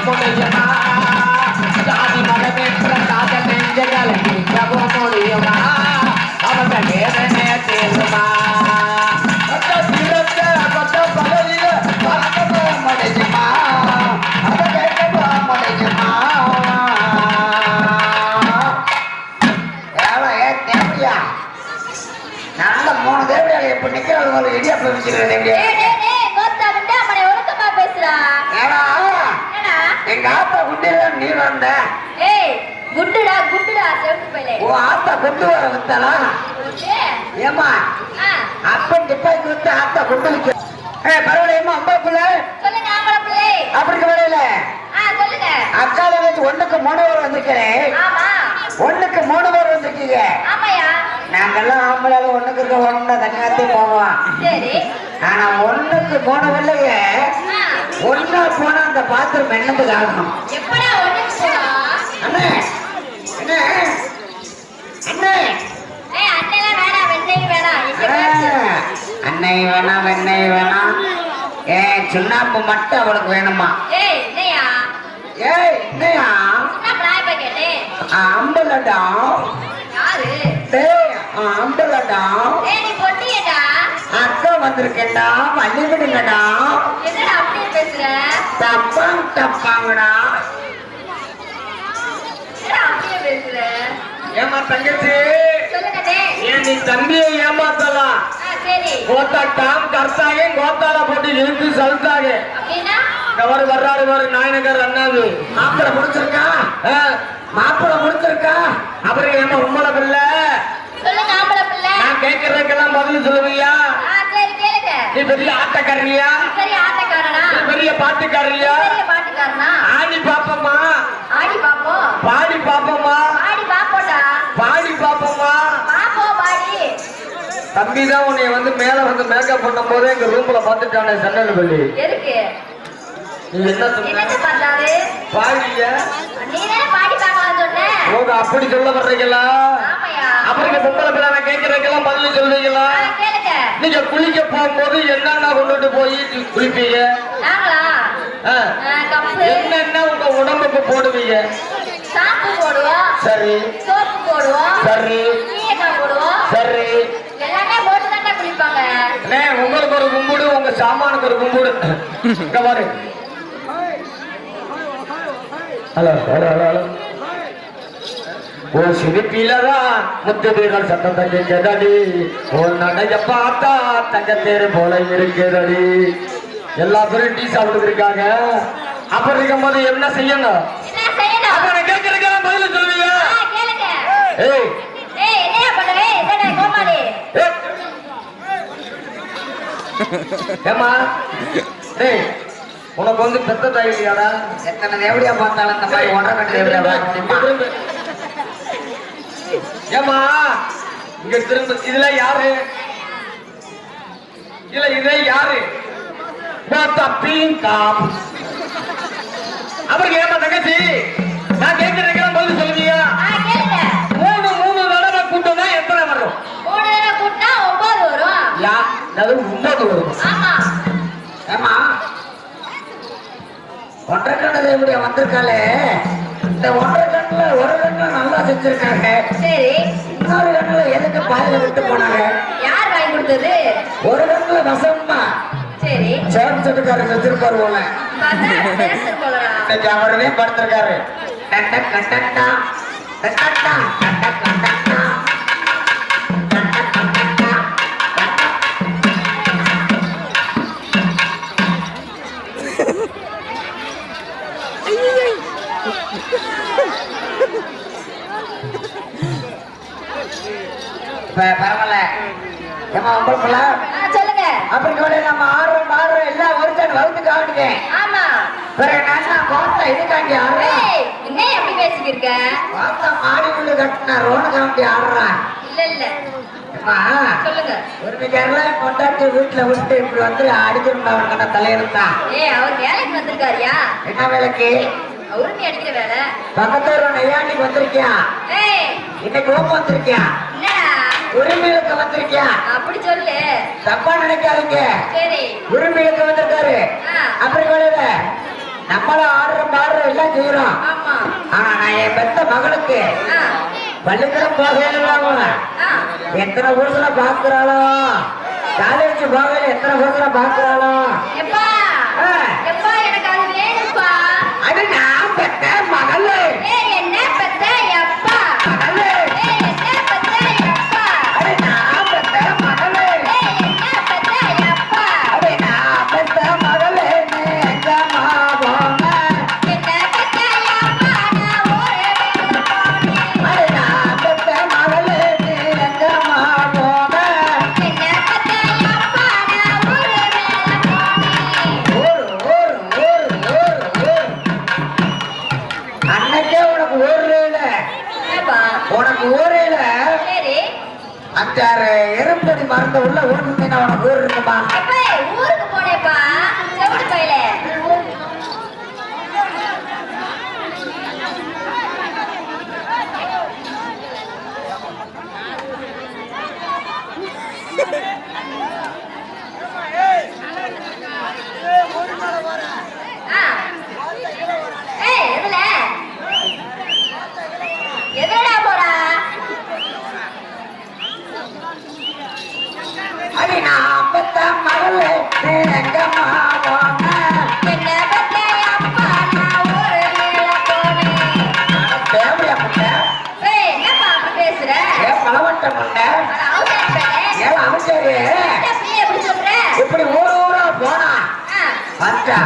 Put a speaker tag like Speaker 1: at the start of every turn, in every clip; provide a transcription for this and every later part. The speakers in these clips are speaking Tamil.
Speaker 1: முடியுமா ஜாதி மதமேற்ற காத நெஞ்சங்களை நீக்கவும் முடியுமா அவங்க வேதனை தீருமா பதவியில பறக்கவும் முடியுமா அதை கேட்கவும் முடியுமா தேவையா நல்ல 3 தேவையாக இப்ப நிக்கிறது இடியாப்ப வச்சுக்கிறேன் எங்க ஆத்தா குண்டில நீ வந்த
Speaker 2: குண்டுடா குண்டுடா செவுத்து பையலே
Speaker 1: ஓ ஆத்தா குண்டு வர வித்தலா ஏமா அப்பன் டிப்பாய்க்கு வித்து ஆத்தா குண்டுக்கு பரவாயில்லையம்மா அம்பாக்குள்ள
Speaker 2: சொல்லுங்க ஆம்பளை பிள்ளை
Speaker 1: அப்படி வரல
Speaker 2: சொல்லுங்க
Speaker 1: அக்கால வச்சு 1க்கு 3 பேர் வந்திருக்கிறேன்
Speaker 2: ஆமா
Speaker 1: 1க்கு 3 பேர் வந்திருக்கீங்க
Speaker 2: ஆமாயா
Speaker 1: நாங்கெல்லாம் ஆம்பளால 1க்கு இருக்க 1 தனியாத்தே போவோம்
Speaker 2: சரி
Speaker 1: ஆனா 1க்கு 3 வரலைங்க ஒன்னா போனா அந்த பாத்திரம் என்னதுக்கு ஆகணும்
Speaker 2: எப்படா 1க்கு போறா
Speaker 1: அண்ணே அண்ணே அண்ணே
Speaker 2: அண்ணெல்லாம் வேணாம் வெண்ணெய் வேணாம்
Speaker 1: அன்னை வேணாம் வெண்ணெய் வேணாம் சுண்ணாம்பு மட்டும் அவளுக்கு வேணுமா
Speaker 2: என்னையா
Speaker 1: என்னையா அம்பலடம்
Speaker 2: யாரு
Speaker 1: அம்பலடம்
Speaker 2: நீ பொட்டியடா
Speaker 1: அக்கா வந்திருக்கேன்டா வள்ளி விடுங்கடா
Speaker 2: என்னடா அப்படியே பேசுற
Speaker 1: டப்பாங் டப்பாங்கடா
Speaker 2: என்னடா அப்படியே பேசுற
Speaker 1: ஏமா தங்கச்சி
Speaker 2: சொல்லுங்க
Speaker 1: ஏன் நீ தம்பியை ஏமாத்தலாம்
Speaker 2: சரி
Speaker 1: கோத்தாட்டாம் கர்த்தாங்க கோத்தால போட்டு இழுத்து சலுத்தாங்க
Speaker 2: அப்படின்னா
Speaker 1: அவர் வர்றாரு வரு நாயனகர் அண்ணாது மாப்பிள முடிச்சிருக்கா மாப்பிள முடிச்சிருக்கா அவருக்கு ஏமா உம்மள பிள்ளை
Speaker 2: சொல்லுங்க ஆம்பளை பிள்ளை
Speaker 1: நான் கேட்கறதுக்கெல்லாம் பதில் சொல்லுவியா
Speaker 2: சரி கேளுங்க
Speaker 1: நீ பெரிய ஆட்டக்காரரியா
Speaker 2: பெரிய ஆட்டக்காரனா
Speaker 1: பெரிய பாட்டுக்காரரியா
Speaker 2: பெரிய பாட்டுக்காரனா
Speaker 1: ஆடி பாப்பம்மா
Speaker 2: ஆடி பாப்போம்
Speaker 1: பாடி பாப்பம்மா
Speaker 2: ஆடி பாப்போடா
Speaker 1: பாடி பாப்பம்மா
Speaker 2: பாப்போ பாடி
Speaker 1: தம்பிதான் உன்னை வந்து மேல வந்து மேக்கப் பண்ணும் போதே எங்க ரூம்ல பாத்துட்டானே சன்னல் பள்ளி
Speaker 2: எதுக்கு
Speaker 1: நீ என்ன சொன்ன
Speaker 2: பார்த்தாரு
Speaker 1: பாடிய
Speaker 2: நீனே பாடி பார்க்கலாம் சொன்ன
Speaker 1: ஓ அப்படி சொல்ல வர்றீங்களா
Speaker 2: ஆமாயா
Speaker 1: அப்புறம் பொம்பளை பிள்ளை நான் கேட்கறதுக்கெல்லாம் பதில் சொல்றீங்களா
Speaker 2: கேளுங்க
Speaker 1: நீங்க குளிக்க போகும்போது என்னென்ன கொண்டுட்டு போய் குளிப்பீங்க
Speaker 2: நாங்களா கப்பு
Speaker 1: என்னென்ன உங்க உடம்புக்கு போடுவீங்க
Speaker 2: ஷாம்பு போடுவோம்
Speaker 1: சரி
Speaker 2: சோப்பு போடுவோம்
Speaker 1: சரி
Speaker 2: சீயக்காய் போடுவோம்
Speaker 1: சரி
Speaker 2: எல்லாமே போட்டு தானே குளிப்பாங்க
Speaker 1: உங்களுக்கு ஒரு கும்பிடு உங்க சாமானுக்கு ஒரு கும்பிடு இங்க பாரு ஹலோ ஹலோ ஹலோ ஓ சிரிப்பிலதான் முத்துவீரல் சத்தம் தங்கிக்கிறடி ஓ நடைய பார்த்தா தங்கத்தேரு போல இருக்கிறடி எல்லா பேரும் டீ சாப்பிட்டு இருக்காங்க அப்புறம் இருக்கும் போது என்ன செய்யணும் அப்புறம் கேட்கறதுக்கெல்லாம் பதில் சொல்லுவீங்க ஏய்
Speaker 2: என்ன பண்ணுவே என்ன கோமாளி
Speaker 1: ஏமா டேய் உனக்கு வந்து பெத்த தாய் இல்லையாடா எத்தனை எப்படியா பார்த்தாலும் அந்த மாதிரி ஒன்றரை ஏமா இங்க திரும்ப இதுல யாரு இல்ல இதுல யாரு அவருக்கு ஏமா தங்கச்சி நான் கேட்கிறேன் பதில் சொல்லுவீங்க 3 தடவை கூட்டம் தான் எத்தனை வரும்
Speaker 2: 3 தடவை கூட்டா 9 வரும்
Speaker 1: யா அது 9 வரும்
Speaker 2: ஆமா
Speaker 1: ஏமா ஒன்றரை கண்ணது எப்படியா வந்திருக்காளே இந்த ஒன்றரை கண்ணுல ஒரு கண்ணு நல்லா செஞ்சிருக்காங்க
Speaker 2: சரி
Speaker 1: இன்னொரு கண்ணுல எதுக்கு பாதில விட்டு போனாங்க
Speaker 2: யார் வாங்கி கொடுத்தது
Speaker 1: ஒரு கண்ணுல வசம்மா
Speaker 2: சரி
Speaker 1: சேர்ந்துட்டுக்காரு வச்சிருப்பாரு போல இன்னைக்கு அவருமே படுத்திருக்காரு பரவாயில்ல ஏமா உங்களுக்கு
Speaker 2: சொல்லுங்க
Speaker 1: அப்படி நம்ம ஆடுறோம் எல்லாம் ஒரு டன் வகுத்துக்கு ஆடுவேன்
Speaker 2: ஆமா
Speaker 1: பிறகு நான் பார்த்தா இதுக்காண்டி ஆடுறேன்
Speaker 2: என்ன எப்படி பேசிக்கிருக்க
Speaker 1: பார்த்தா மாடி முள்ளு கட்டின ரோடு காண்டி ஆடுறான்
Speaker 2: இல்ல சொல்லுங்க
Speaker 1: ஒரு கேரளாவை கொண்டாட்டி வீட்டுல விட்டு இப்படி வந்து அடிக்கணும் அவனுக்கு தலையிருந்தான்
Speaker 2: அவர் வேலைக்கு வந்திருக்காருயா
Speaker 1: என்ன வேலைக்கு
Speaker 2: அவரு அடிக்கிற வேலை
Speaker 1: பக்கத்துல நெய்யாண்டிக்கு வந்திருக்கியா இன்னைக்கு ஓப்ப வந்திருக்கியா உரிமையிலுக்கு வந்திருக்கியா
Speaker 2: அப்படி சொல்லு
Speaker 1: தப்பா நினைக்காதீங்க
Speaker 2: சரி
Speaker 1: உரிமையிலுக்கு வந்திருக்காரு அப்படி வேலை நம்மளும் ஆடுறோம் பாடுறோம் எல்லாம் செய்யறோம்.
Speaker 2: ஆமா.
Speaker 1: ஆனா நான் என் பெத்த மகளுக்கு
Speaker 2: ஆ,
Speaker 1: பள்ளிக்கூடம் போகலாம்
Speaker 2: ஆ.
Speaker 1: எத்தனை புருஷனை பாக்குறாளோ, காலேஜ் போகையில எத்தனை புருஷனை பாக்குறாளோ.
Speaker 2: எப்பா
Speaker 1: ஆ.
Speaker 2: எப்பா எனக்கு அது வேணும்ப்பா.
Speaker 1: அது நான் பெத்த மகளே.
Speaker 2: ஏய் என்ன பெத்த எப்பா.
Speaker 1: மகளே.
Speaker 2: ஏய் என்ன பெத்த எப்பா.
Speaker 1: அது நான் பெத்த மகளே.
Speaker 2: ஏய் என்ன பெத்த எப்பா.
Speaker 1: அது நான் பெத்த மகளே. நீ எங்கம்மா போன?
Speaker 2: என்ன பெத்த எப்பா நான் ஒரு வேளை போனேன்.
Speaker 1: அது நான் பெத்த மகளே. நீ எங்கம்மா போன?
Speaker 2: என்ன பெத்த எப்பா நான் ஒரு வேளை போனேன்.
Speaker 1: ஊரு, ஊரு, ஊரு, ஊரு, ஊரு. அன்னைக்கே உனக்கு ஊர்ல
Speaker 2: என்னப்பா.
Speaker 1: உனக்கு ஊரையில
Speaker 2: சரி.
Speaker 1: அஞ்சாறு எறும்படி மருந்து உள்ள ஊர்ந்தீங்கன்னா உனக்கு ஊர் இருக்குமா?
Speaker 2: எப்பா ஊருக்கு போனேப்பா. செவிடு பையலே. ஆ. ஏய் எதுல எதுலடா போறா.
Speaker 1: அது நான் பெத்த மகளே. நீ எங்கம்மா போன?
Speaker 2: என்ன பெத்த அப்பா நான் ஒரு வேளை போனேன்.
Speaker 1: தேவையா முட்டை?
Speaker 2: ஏய் என்னப்பா அப்படி பேசுற.
Speaker 1: ஏன் பலவட்ட முட்டை?
Speaker 2: அட அவசரம் பேரு.
Speaker 1: ஏன் அமைச்சரு
Speaker 2: என்ன பிள்ளைய எப்படி சொல்ற.
Speaker 1: இப்படி ஊரு ஊரா போனா
Speaker 2: ஆ.
Speaker 1: வந்தா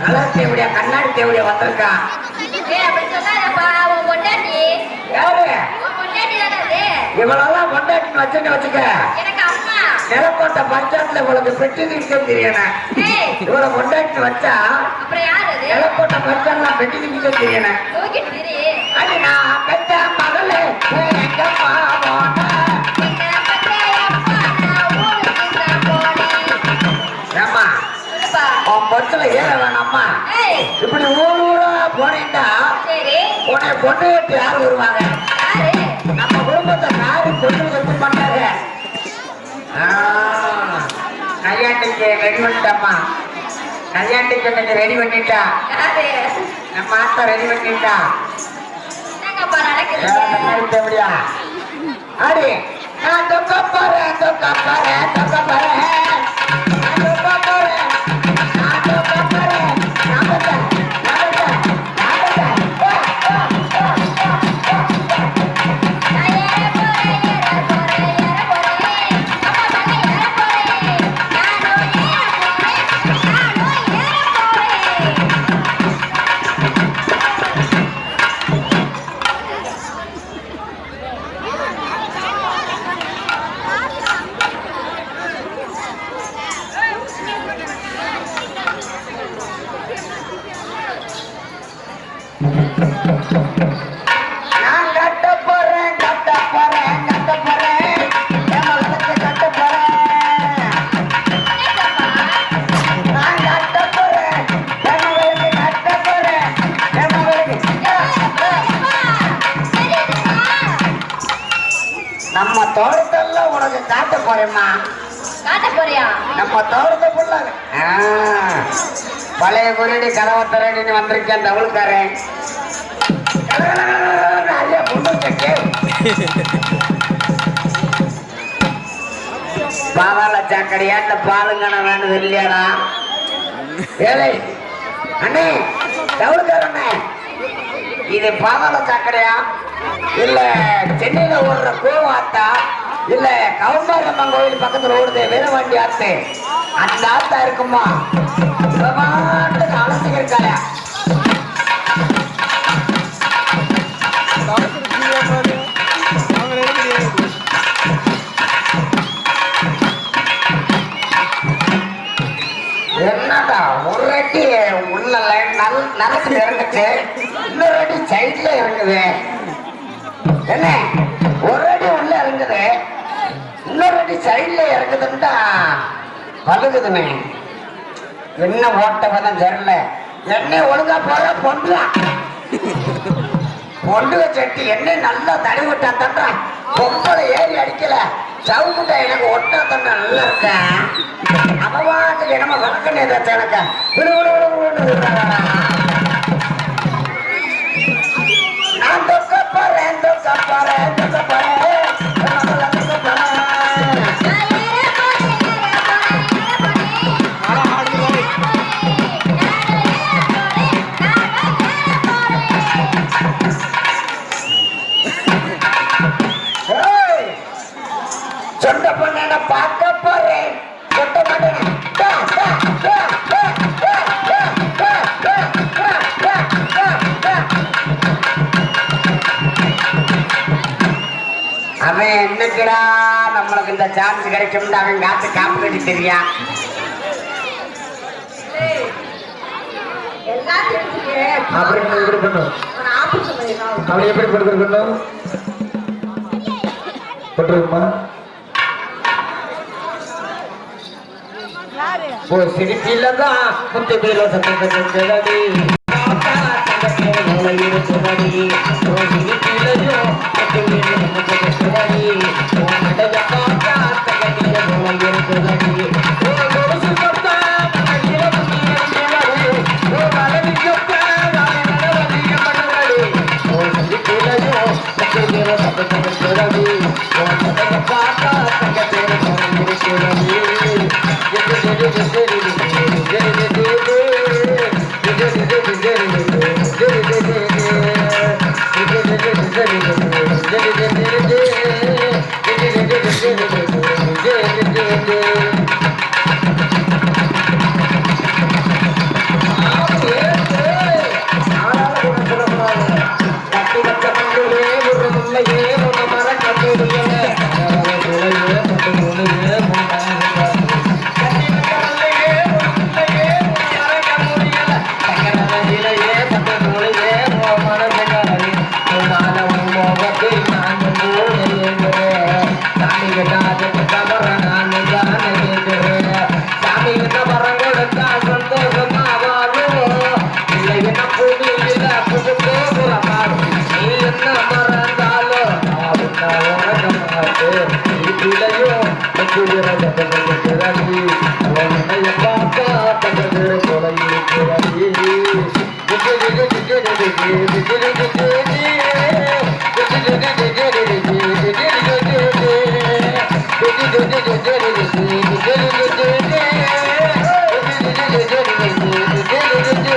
Speaker 1: நல்லா தேவையா கண்ணாடி தேவையா வந்திருக்கா?
Speaker 2: ஏய் அப்படி சொல்லாதப்பா. உன் பொண்டாட்டி
Speaker 1: யாரு
Speaker 2: உன் பொண்டாட்டி தானே அது.
Speaker 1: இவளெல்லாம் கொண்டாட்டின்னு வச்சுன்னு வச்சுக்க.
Speaker 2: எனக்கு அம்மா.
Speaker 1: நிலக்கோட்டை பஞ்சாயத்துல இவளுக்கு பெட்டி நிற்க தெரியணும்.
Speaker 2: ஏய்
Speaker 1: இவளை கொண்டாட்டின்னு வச்சா
Speaker 2: அப்புறம் யார் அது.
Speaker 1: நிலக்கோட்டை பஞ்சாயத்துல பெட்டி நிற்க தெரியணும்.
Speaker 2: தூக்கிட்டு திரி.
Speaker 1: அது நான் பெத்த மகளே. நீ எங்கம்மா போன?
Speaker 2: என்ன பெத்த அப்பா நான் ஊருக்கு தான் போனேன்.
Speaker 1: ஏம்மா
Speaker 2: சொல்லுப்பா.
Speaker 1: உன் பொத்துல ஏற வேணாம்மா.
Speaker 2: ஏய்
Speaker 1: இப்படி ஊர் ஊரா போனீங்கன்னா
Speaker 2: சரி.
Speaker 1: உன்னை பொண்ணு கட்டி யார் வருவாங்க?
Speaker 2: யாரு.
Speaker 1: நம்ம குடும்பத்தை யாரு பொண்ணு கட்டி பண்ணாங்க? கல்யாணத்துக்கு ரெடி பண்ணிட்டாம்மா. கல்யாணத்துக்கு இன்னைக்கு ரெடி பண்ணிட்டா.
Speaker 2: யாரு.
Speaker 1: நம்ம ஆத்தா ரெடி பண்ணிட்டா.
Speaker 2: என்னங்கப்பா நடக்குது.
Speaker 1: எப்படியா அடி நான் தொக்க போறேன் தொக்க போறேன் தொக்க போறேன் நான் தொக்க போறேன் நான் தொக்க போறேன் நமக்கு
Speaker 2: நான் ஏற போறேன் ஏற போறேன் ஏற போறேன். அப்பா மேல ஏற போறேன். நானும் ஏற போறேன். நானும் ஏற போறேன்.
Speaker 1: நான் கட்ட போறேன் கட்ட போறேன் கட்ட போறேன் என் மகளுக்கு கட்ட போறேன். நான் கட்ட போறேன் என் மகளுக்கு கட்ட போறேன். என் மகளுக்கு நம்ம தோட்டத்தெல்லாம் உனக்கு காட்ட போறேம்மா.
Speaker 2: காட்ட போறியா.
Speaker 1: நம்ம தோட்டத்தை புள்ளாங்க பழைய குறியடி கதவை திரடின்னு வந்திருக்கேன் தவளுக்காரன். நிறைய பொண்ணு வச்சிருக்கு. பாதாள சாக்கடையா இந்த பாலுங்கன வேண்டது இல்லையாடா? ஏழை அண்ணே தவளுக்காரண்ணே இது பாதாள சாக்கடையா இல்ல சென்னையில ஓடுற கோவாத்தா இல்ல கவுமாரம்மன் கோயில் பக்கத்துல ஓடுது வீரவாண்டி ஆத்து அந்த ஆத்தா இருக்குமா? அலசிக்க இருக்காளா? என்னடா ஒரு அடி உள்ள நரக்கு இறங்குச்சு இன்னொரு அடி சைட்ல இறங்குது. என்ன ஒரு அடி உள்ள இறங்குது இன்னொரு அடி சைட்ல இறங்குதுன்னா பழுகுதுமே. என்ன ஓட்டவதான் தெரியல. எண்ணெய் ஒழுங்கா போற பொண்ணுலாம் பொண்ணுக சட்டி எண்ணெய் நல்லா தடவி விட்டா தண்டா பொம்பளை ஏறி அடிக்கல. சவுமுட்டை எனக்கு ஒட்டா தண்டா நல்லா இருக்கேன். அவவாட்டுக்கு என்னமோ வழக்கண்ணே எனக்கு அவன் என்னக்குடா நம்மளுக்கு இந்த சான்ஸ் கிடைக்கும்னு அவன் காத்து காப்பு கட்டி தெரியான்.
Speaker 2: எல்லாம் தெரிஞ்சுக்க
Speaker 3: அப்படி நீங்க எப்படி பண்ணும்
Speaker 2: ஒரு ஆபத்து பண்ணிடலாம்.
Speaker 3: அவளை எப்படி படுத்துருக்கணும் பட்டுருக்குமா ஓ சிரிப்பில்தான் முத்து பேரோ சத்தத்தை செஞ்சதடி இருக்குதடி ஓ சிரிப்பிலையோ முத்து பேரோ சத்தத்தை செஞ்சதடி ஓ மடைய பார்த்தா தகதிய போல இருக்குதடி ஓ கொலுசு பார்த்தா மனதில புண்ணியடி ஓ மலரி சொப்பா நடவடிய மனதடி ஓ சிரிப்பிலையோ முத்து பேரோ சத்தத்தை செஞ்சதடி ஓ மடைய பார்த்தா தகதிய போல இருக்குதடி